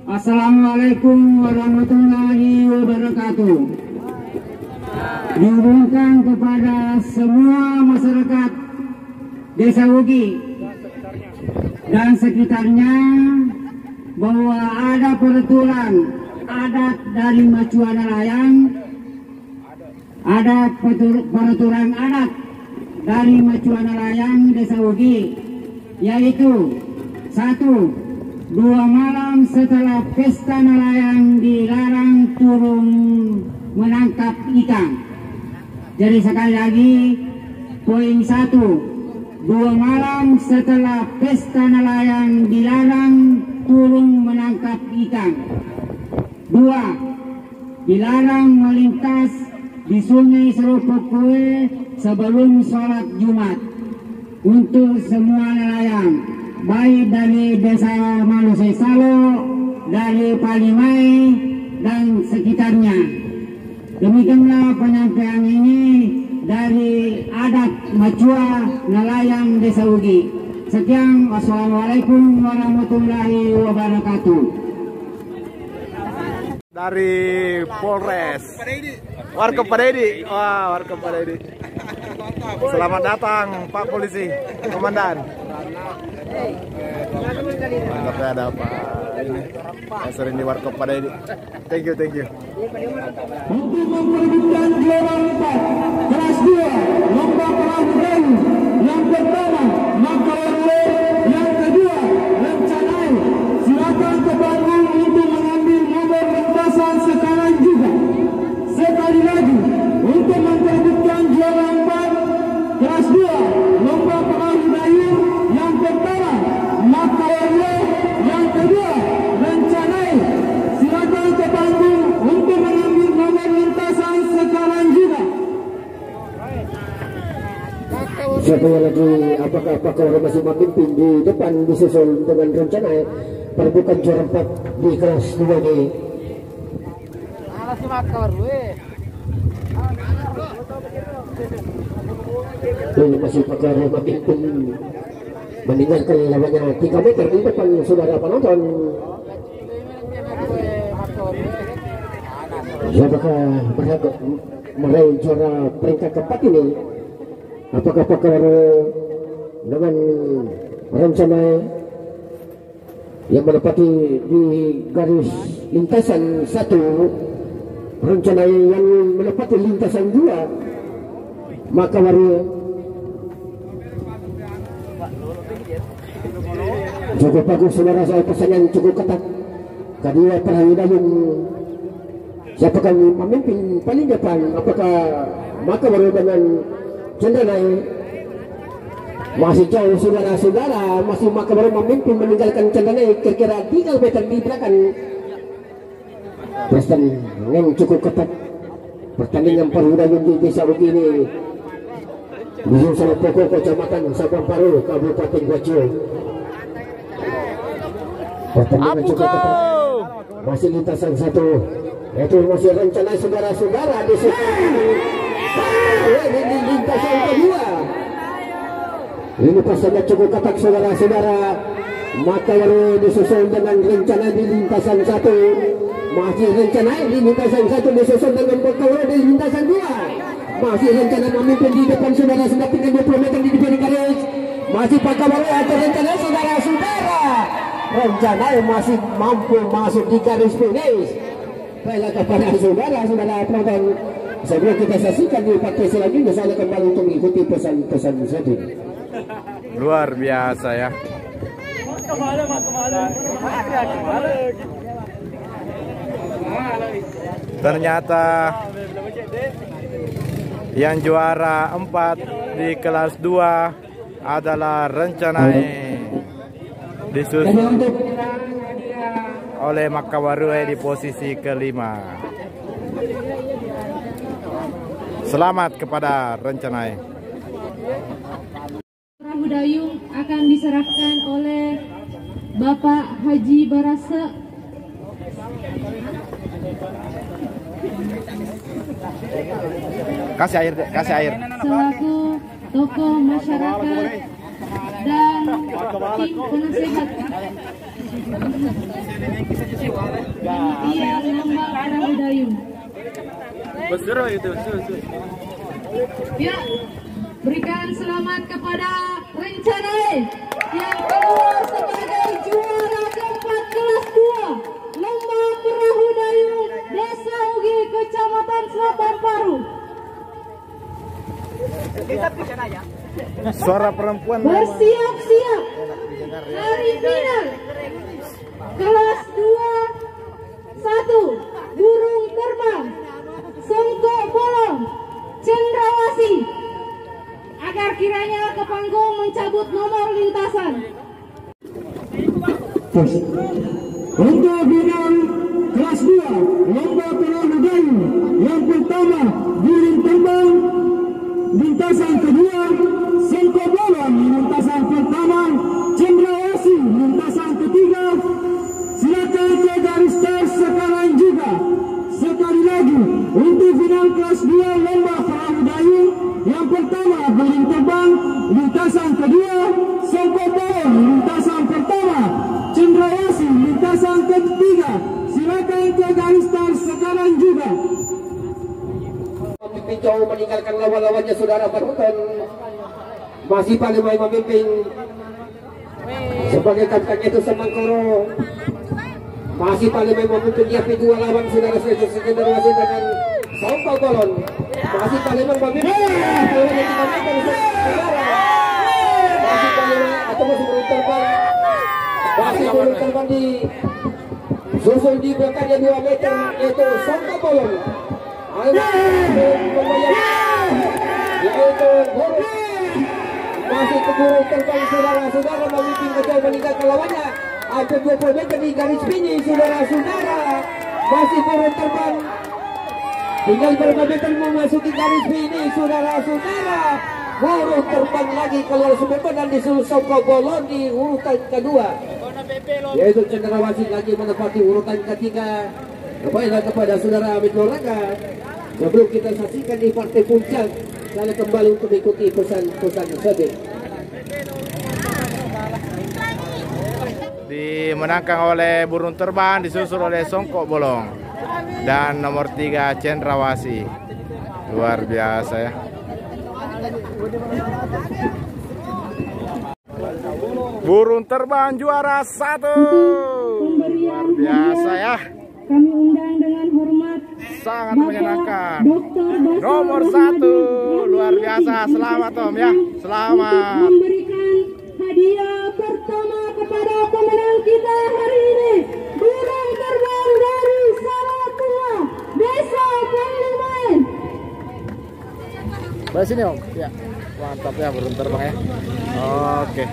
Assalamualaikum warahmatullahi wabarakatuh. Dihubungkan kepada semua masyarakat Desa Wugi dan sekitarnya bahwa ada peraturan adat dari Macuan Nelayan, ada peraturan adat dari Macuan Nelayan Desa Wugi, yaitu 1. 2 malam setelah pesta nelayan dilarang turun menangkap ikan. Jadi sekali lagi, poin 1, 2 malam setelah pesta nelayan dilarang turun menangkap ikan. 2, dilarang melintas di Sungai Seropokue sebelum sholat Jumat untuk semua nelayan, baik dari Desa Malusai Salo, dari Palimai dan sekitarnya. Demikianlah penyampaian ini dari adat Macua Nelayan Desa Wugi. Sekian, wassalamualaikum warahmatullahi wabarakatuh. Dari Polres Warkop-Padedi. Wah, Warkop-Padedi. Selamat datang Pak Polisi, Komandan. Mantap ya, ada apa ini yang sering di Warkop-Padedi. Thank you. Untuk memperebutkan juara 4 kelas 2 lomba perahu kayu yang pertama Makawarwe, yang kedua Rencanai. Silakan ke Bandung untuk mengambil nomor lintasan sekarang juga. Sekali lagi, untuk memperebutkan juara 4 kelas 2 lomba perahu kayu yang pertama Makawarwe, yang kedua Rencanai. Silakan ke Bandung untuk mengambil nomor lintasan sekarang juga. Siapa yang lagi, apakah orang masih memimpin di depan disusul dengan rencana perebutan juara 4 di kelas 2 ini. Masih pakar memimpin meninggalkan lawannya 3 meter di depan saudara penonton. Siapakah berhak meraih juara peringkat keempat ini? Apakah pakar dengan rencana yang menepati di garis lintasan 1, rencana yang menepati lintasan 2, maka cukup bagus saudara, saya pesannya cukup ketat. Kedua perahu dayung, siapakah memimpin paling depan? Apakah Makawaru dengan Cendanai? Masih jauh saudara-saudara, masih Makawaru memimpin meninggalkan Cendanai kira-kira 3 meter di belakang. Pertandingan cukup ketat. Pertandingan perahu dayung di Desa Wugi ini di Seropokue, Kecamatan Sabang Paru, Kabupaten Wajo. Pertandingan cukup ketat. Masih lintasan 1, itu masih rencana saudara-saudara di lintasan kedua. Ini pasangan cukup ketat saudara-saudara. Makawaru disusul dengan rencana di lintasan 1. Masih rencana di lintasan 1 disusul dengan Makawaru di lintasan 2. Masih rencana memimpin di depan saudara-saudara tinggal 20 meter di depan garis. Masih Makawaru atau rencana saudara-saudara. Rencana masih mampu masuk di garis finish. Baiklah kepada saudara-saudara penonton, sebelum kita saksikan di partai selanjutnya, saya kembali untuk mengikuti pesan-pesan tadi. Luar biasa ya. Ternyata yang juara 4 di kelas 2 adalah Rencanai, disusul oleh Makawaru di posisi kelima. Selamat kepada Rencanai. Perahu dayung akan diserahkan oleh Bapak Haji Barase. Kasih air, kasih air. Selaku tokoh masyarakat dan tim penasehat Panitia lomba perahu dayung. Ya, berikan selamat kepada Rencana yang keluar sebagai juara keempat kelas 2 lomba perahu dayung Desa Ugi, Kecamatan Selatan Paru. Suara perempuan Bersiap-siap hari final kelas 2-1 burung terbang Songkok Bolong Cendrawasih agar kiranya ke panggung mencabut nomor lintasan. Untuk final kelas 2 lomba perahu dayung yang pertama burung terbang, lintasan kedua Songkok Bolong, lintasan pertama Cendrawasih, lintasan ketiga. Silakan ke garis start sekarang juga. Sekali lagi untuk final kelas 2 lomba perahu dayung yang pertama burung terbang, lintasan kedua Songkok Bolong, lintasan pertama Cendrawasih, lintasan ketiga. Silakan ke garis start sekarang juga. Memimpin jauh meninggalkan lawan-lawannya saudara penonton. Masih paling main memimpin sebagai kapten itu Semangkoro. Masih paling main memimpin dia dua lawan saudara Cendrawasih dengan Songkok Bolong. Masih paling main memimpin masih paling atau masih burung terbang. Masih burung terbang di susul di belakangnya 2 meter yaitu Songkok Bolong. Yaitu burung masih keburu terbang saudara-saudara memimpin kejauh meninggalkan lawannya hampir 20 meter di garis finish saudara-saudara. Masih burung terbang tinggal berapa meter memasuki garis finish saudara-saudara. Burung terbang lagi keluar sebentar dan disusul Songkok Bolong di urutan kedua yaitu Cendrawasih lagi menempati urutan ketiga. Kepada saudara Amit Loraga, sebelum kita saksikan di partai puncak, saya kembali untuk mengikuti pesan-pesan tersebut. dimenangkan oleh burung terbang, disusul oleh Songkok Bolong dan nomor 3 Cendrawasih. Luar biasa ya. Burung terbang juara 1. Luar biasa ya. Kami undang dengan hormat Sangat menyenangkan. Dr. Nomor 1. Luar biasa. Selamat Om ya. Selamat. Memberikan hadiah pertama kepada pemenang kita hari ini, burung terbang dari Salatua, Desa Pengliman. Baik sini Om. Ya. Mantap ya burung terbang ya. Oke.